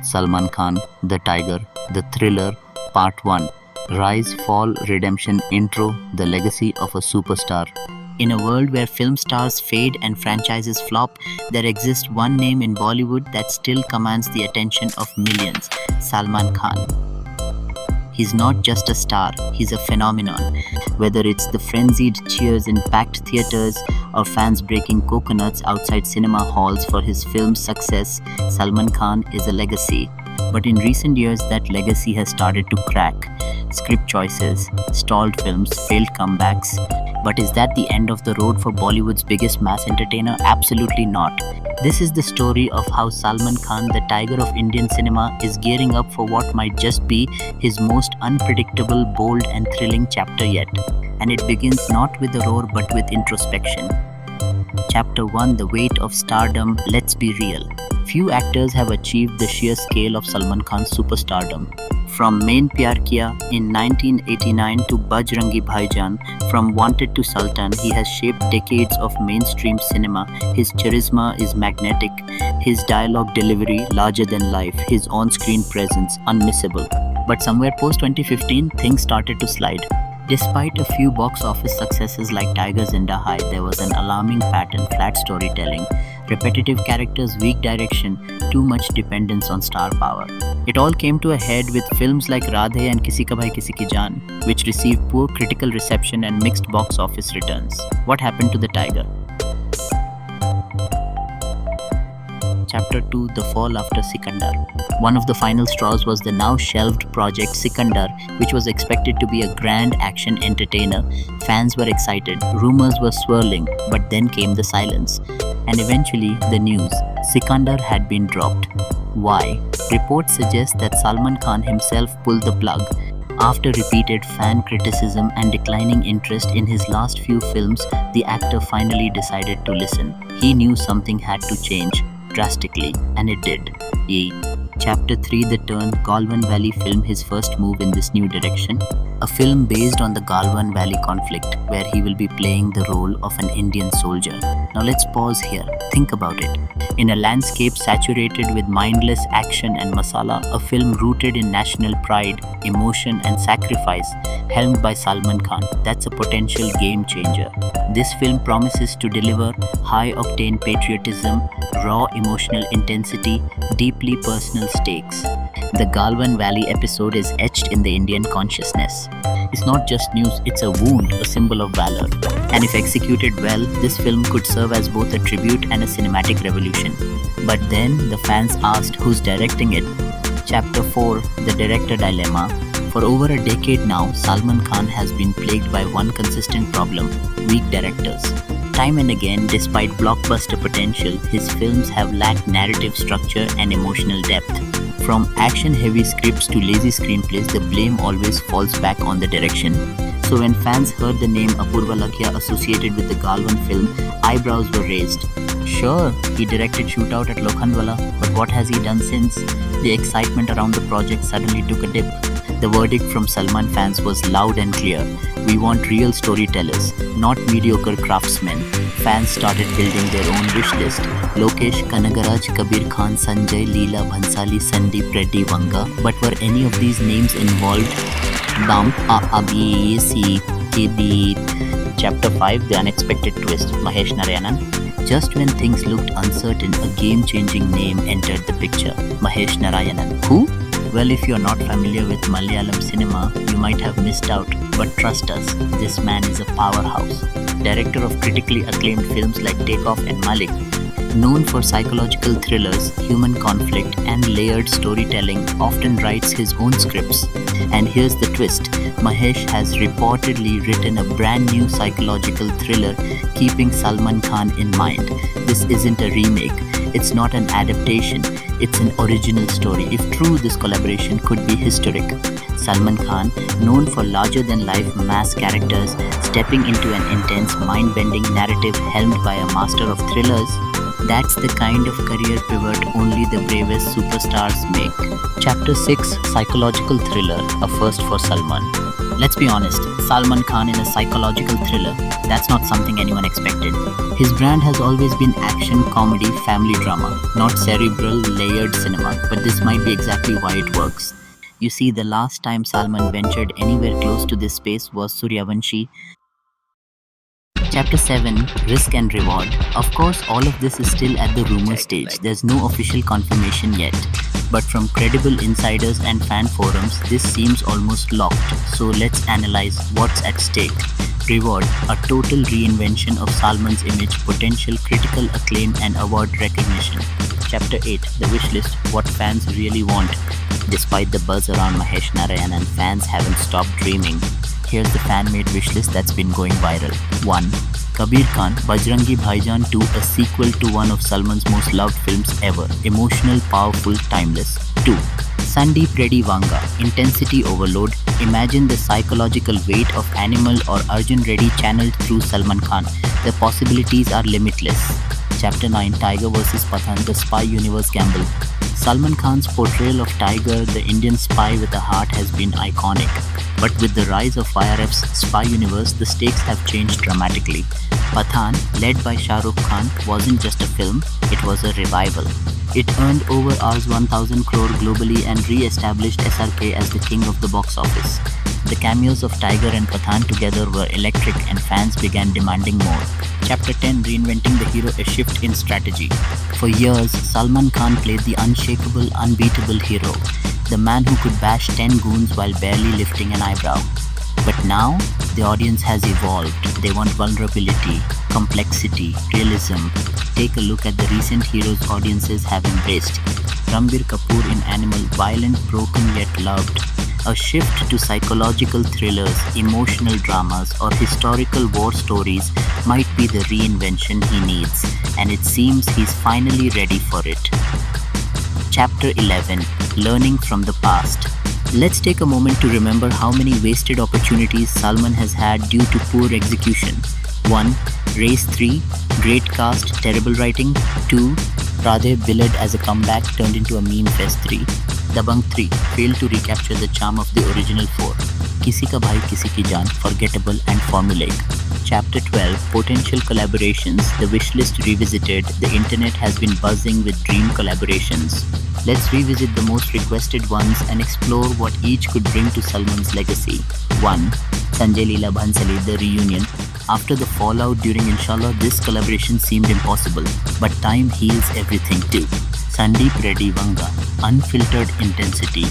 Salman Khan, The Tiger, The Thriller, Part 1. Rise, Fall, Redemption Intro, The Legacy of a Superstar. In a world where film stars fade and franchises flop, there exists one name in Bollywood that still commands the attention of millions: Salman Khan. He's not just a star, he's a phenomenon. Whether it's the frenzied cheers in packed theaters or fans breaking coconuts outside cinema halls for his film's success, Salman Khan is a legacy. But in recent years, that legacy has started to crack. Script choices, stalled films, failed comebacks. But is that the end of the road for Bollywood's biggest mass entertainer? Absolutely not. This is the story of how Salman Khan, the tiger of Indian cinema, is gearing up for what might just be his most unpredictable, bold, and thrilling chapter yet. And it begins not with a roar but with introspection. Chapter 1: The Weight of Stardom. Let's be real. Few actors have achieved the sheer scale of Salman Khan's superstardom. From Main Pyar Kiya in 1989 to Bajrangi Bhaijaan, from Wanted to Sultan, he has shaped decades of mainstream cinema. His charisma is magnetic, his dialogue delivery larger than life, his on-screen presence unmissable. But somewhere post-2015, things started to slide. Despite a few box office successes like Tiger Zinda Hai, there was an alarming pattern: flat storytelling, repetitive characters, weak direction, too much dependence on star power. It all came to a head with films like Radhe and Kisi Ka Bhai Kisi Ki Jaan, which received poor critical reception and mixed box office returns. What happened to the Tiger? Chapter 2: The Fall After Sikandar. One of the final straws was the now shelved project Sikandar, which was expected to be a grand action entertainer. Fans were excited, rumors were swirling, but then came the silence. And eventually, the news: Sikandar had been dropped. Why? Reports suggest that Salman Khan himself pulled the plug. After repeated fan criticism and declining interest in his last few films, the actor finally decided to listen. He knew something had to change drastically, and it did. Chapter 3: The Turn. Galwan Valley film, his first move in this new direction. A film based on the Galwan Valley conflict, where he will be playing the role of an Indian soldier. Now let's pause here. Think about it. In a landscape saturated with mindless action and masala, a film rooted in national pride, emotion, and sacrifice, helmed by Salman Khan, that's a potential game changer. This film promises to deliver high-octane patriotism, raw emotional intensity, deeply personal stakes. The Galwan Valley episode is etched in the Indian consciousness. It's not just news, it's a wound, a symbol of valor. And if executed well, this film could serve as both a tribute and a cinematic revolution. But then the fans asked, who's directing it? Chapter 4: The Director Dilemma. For over a decade now, Salman Khan has been plagued by one consistent problem: weak directors. Time and again, despite blockbuster potential, his films have lacked narrative structure and emotional depth. From action-heavy scripts to lazy screenplays, the blame always falls back on the direction. So when fans heard the name Apurva Lakhia associated with the Galwan film, eyebrows were raised. Sure, he directed Shootout at Lokhandwala, but what has he done since? The excitement around the project suddenly took a dip. The verdict from Salman fans was loud and clear: we want real storytellers, not mediocre craftsmen. Fans started building their own wish list: Lokesh, Kanagaraj, Kabir Khan, Sanjay, Leela Bhansali, Sandeep Reddy, Vanga. But were any of these names involved? Chapter 5: The Unexpected Twist. Mahesh Narayanan. Just when things looked uncertain, a game-changing name entered the picture: Mahesh Narayanan. Who? Well, if you're not familiar with Malayalam cinema, you might have missed out. But trust us, this man is a powerhouse. Director of critically acclaimed films like Takeoff and Malik, known for psychological thrillers, human conflict, and layered storytelling, often writes his own scripts. And here's the twist: Mahesh has reportedly written a brand new psychological thriller, keeping Salman Khan in mind. This isn't a remake, it's not an adaptation, it's an original story. If true, this collaboration could be historic. Salman Khan, known for larger-than-life mass characters, stepping into an intense, mind-bending narrative helmed by a master of thrillers. That's the kind of career pivot only the bravest superstars make. Chapter 6, Psychological Thriller, a first for Salman. Let's be honest, Salman Khan in a psychological thriller, that's not something anyone expected. His brand has always been action, comedy, family drama, not cerebral, layered cinema, but this might be exactly why it works. You see, the last time Salman ventured anywhere close to this space was Suryavanshi. Chapter 7, Risk and Reward. Of course, all of this is still at the rumor stage. There's no official confirmation yet. But from credible insiders and fan forums, this seems almost locked. So let's analyze what's at stake. Reward, a total reinvention of Salman's image, potential critical acclaim and award recognition. Chapter 8, The Wishlist, what fans really want. Despite the buzz around Mahesh Narayan and fans haven't stopped dreaming. Here's the fan-made wishlist that's been going viral. 1. Kabir Khan, Bajrangi Bhaijaan 2, a sequel to one of Salman's most loved films ever. Emotional, powerful, timeless. 2. Sandeep Reddy Vanga, intensity overload. Imagine the psychological weight of Animal or Arjun Reddy channeled through Salman Khan. The possibilities are limitless. Chapter 9, Tiger vs. Pathaan, the spy universe gamble. Salman Khan's portrayal of Tiger, the Indian spy with a heart, has been iconic. But with the rise of YRF's spy universe, the stakes have changed dramatically. Pathaan, led by Shah Rukh Khan, wasn't just a film, it was a revival. It earned over Rs 1,000 crore globally and re-established SRK as the king of the box office. The cameos of Tiger and Pathaan together were electric and fans began demanding more. Chapter 10, Reinventing the Hero, a shift in strategy. For years, Salman Khan played the unshakable, unbeatable hero. The man who could bash 10 goons while barely lifting an eyebrow. But now, the audience has evolved. They want vulnerability, complexity, realism. Take a look at the recent heroes audiences have embraced. Ranbir Kapoor in Animal, violent, broken yet loved. A shift to psychological thrillers, emotional dramas, or historical war stories might be the reinvention he needs, and it seems he's finally ready for it. Chapter 11, Learning from the Past. Let's take a moment to remember how many wasted opportunities Salman has had due to poor execution. 1. Race 3, great cast, terrible writing. 2. Radhe billed as a comeback turned into a meme fest. 3. Dabangg 3, failed to recapture the charm of the original 4. Kisi Ka Bhai Kisi Ki Jaan, forgettable and formulaic. Chapter 12, Potential Collaborations, the wishlist revisited. The internet has been buzzing with dream collaborations. Let's revisit the most requested ones and explore what each could bring to Salman's legacy. 1. Sanjay Leela Bhansali, the reunion. After the fallout during Inshallah, this collaboration seemed impossible, but time heals everything too. Sandeep Reddy Vanga, unfiltered intensity.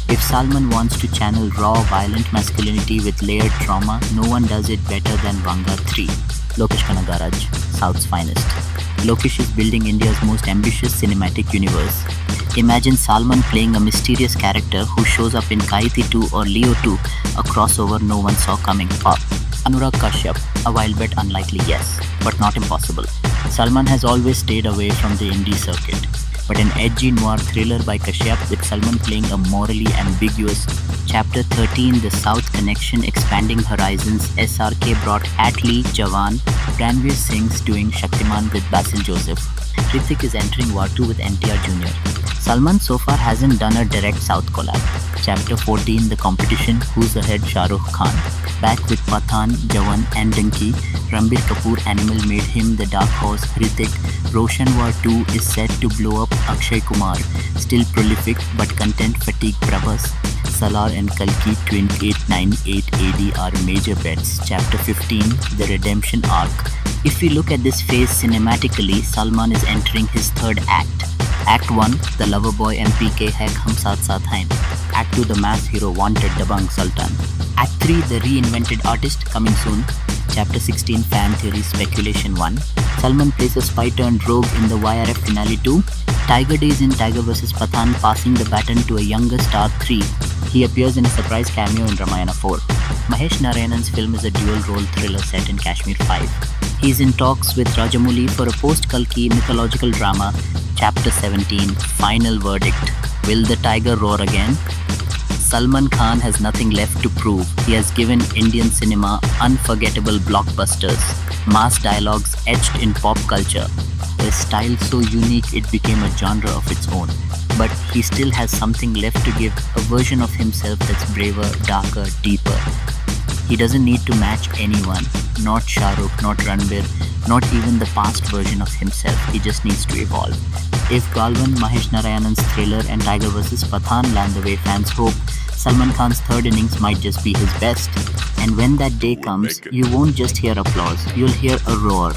If Salman wants to channel raw, violent masculinity with layered trauma, no one does it better than Vanga 3. Lokesh Kanagaraj, South's finest. Lokesh is building India's most ambitious cinematic universe. Imagine Salman playing a mysterious character who shows up in Kaiti 2 or Leo 2, a crossover no one saw coming. Pop. Anurag Kashyap, a wild bet unlikely, yes, but not impossible. Salman has always stayed away from the indie circuit. But an edgy noir thriller by Kashyap with Salman playing a morally ambiguous. Chapter 13, The South Connection, Expanding Horizons. SRK brought Alia Jawan. Ranveer Singh's doing Shaktiman with Basil Joseph. Hrithik is entering War 2 with NTR Jr. Salman so far hasn't done a direct South collab. Chapter 14, The Competition, Who's Ahead, Shah Rukh Khan. Back with Pathaan, Jawan and Dinky. Ranbir Kapoor Animal made him the dark horse. Hrithik, Roshan War 2 is set to blow up. Akshay Kumar, still prolific but content fatigue. Prabhas, Salar and Kalki 2898 AD are major bets. Chapter 15, The Redemption Arc. If we look at this phase cinematically, Salman is entering his third act. Act 1, the lover boy MPK Haik Hum Saath Saath Hain. Act 2, the mass hero wanted Dabangg Sultan. Act 3, the reinvented artist, coming soon. Chapter 16, Fan Theory Speculation 1. Salman plays a spy turned rogue in the YRF finale 2. Tiger Days in Tiger vs. Pathaan, passing the baton to a younger star 3. He appears in a surprise cameo in Ramayana 4. Mahesh Narayanan's film is a dual-role thriller set in Kashmir 5. He is in talks with Rajamouli for a post-Kalki mythological drama. Chapter 17, Final Verdict. Will the tiger roar again? Salman Khan has nothing left to prove. He has given Indian cinema unforgettable blockbusters, mass dialogues etched in pop culture. a style so unique it became a genre of its own. But he still has something left to give, a version of himself that's braver, darker, deeper. He doesn't need to match anyone, not Shah Rukh, not Ranbir, not even the past version of himself. He just needs to evolve. If Galwan, Mahesh Narayanan's Thriller and Tiger vs. Pathaan land the way fans hope, Salman Khan's third innings might just be his best. And when that day comes, you won't just hear applause, you'll hear a roar.